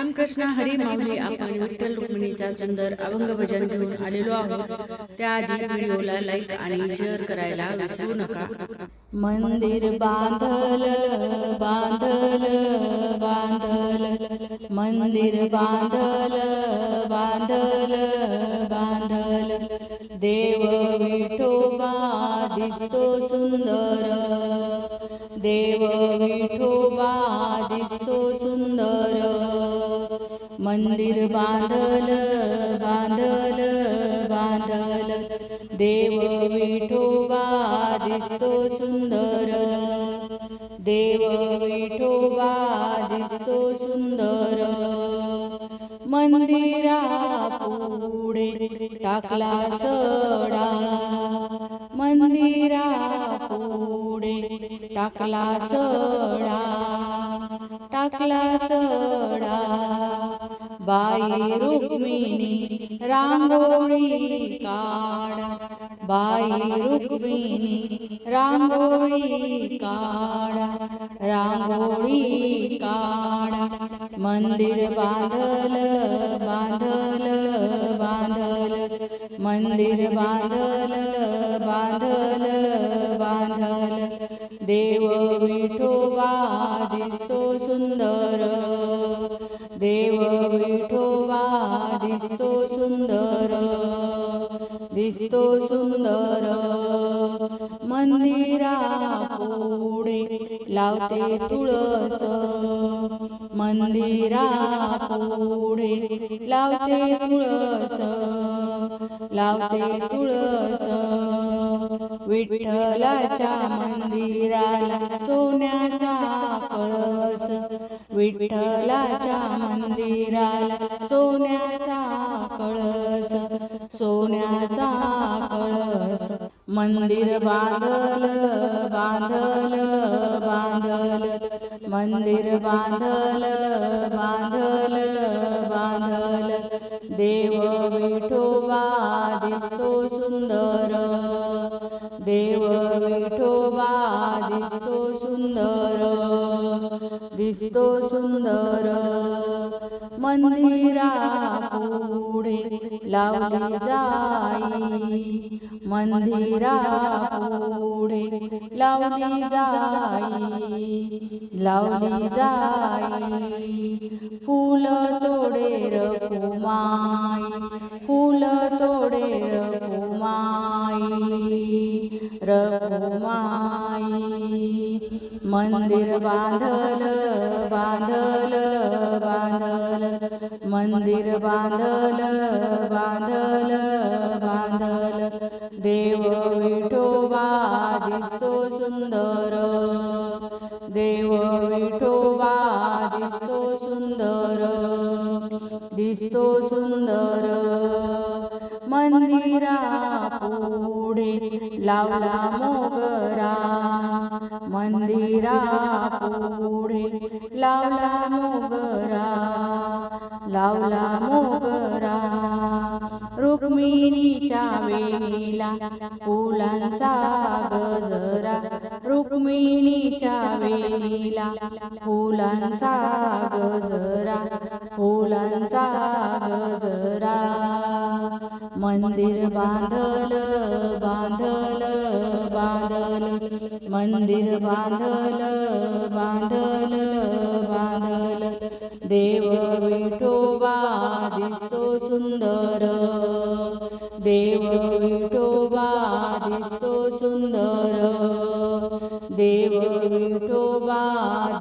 रामकृष्ण हरी माऊली. आपण विठ्ठल रुक्मिणीचा सुंदर अभंग भजन घेऊन आलेलो आहोत. त्याआधी व्हिडिओला लाईक आणि शेअर करायला विसरू नका. मंदिर बांधल बांधल बांधल, मंदिर बांधल बांधल बांधल, देव विठोबा दिसतो सुंदर, देव विठोबा दिसतो सुंदर. मंदिर बांधल बांधल बांधल, देव विठोबा दिसतो सुंदर, देव विठोबा दिसतो सुंदर. मंदिरा पुढे टाकला सडा, मंदिरा पुढे टाकला सडा, टाकला सडा. बाई रुक्मिणी रांगोळी काढा, बाई रुक्मिणी रांगोळी काढा, रांगोळी काढा. मंदिर बांधल बांधल बांधल, मंदिर बांधल बांधल बांधल, देव विठोबा दिसतो सुंदर, देव विठोबा दिसतो सुंदर, दिसतो सुंदर. मंदिरा पुढे लावते तुळस, मंदिरा पुढे लावते तुळस, लावते तुळस. विठ्ठलाच्या मंदिराला सोन्याचा कळस, विठ्ठलाच्या मंदिराला सोन्याचा कळस, सोन्याचा कळस. मंदिर बांधल बांधल बांधल, मंदिर बांधल बांधल बांधल, देव विठोबा दिसतो सुंदर, देव विठोबा दिसतो सुंदर, दिसतो सुंदर. मंदिरा पुढे लावली जाई, मंदिरा पुढे लावली जाई, लावली जाई. फूल तोडे रखुमाई, फूल तोडे रखुमाई, रखुमाई. मंदिर बांधल बांधल बांधल, मंदिर बांधल बांधल बांधल, देव विठोबा दिसतो सुंदर, देव विठोबा दिसतो सुंदर, दिसतो सुंदर. मंदिरा पुढे लावला मोगरा, मंदिरा पुढे लावला मोगरा, लावला मोगरा. रुक्मिणीच्या वेणीला फुलांचा गजरा, रुक्मिणीच्या वेणीला फुलांचा गजरा, फुलांचा गजरा. मंदिर बांधल बांधल बांधल, मंदिर बांधल बांधल बांधल, देव विठोबा दिसतो सुंदर, देव विठोबा दिसतो सुंदर, देव विठोबा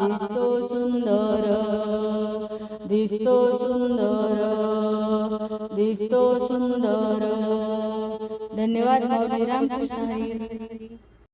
दिसतो सुंदर, दिसतो सुंदर, दिसतो सुंदर. धन्यवाद माऊली. रामकृष्ण हरी.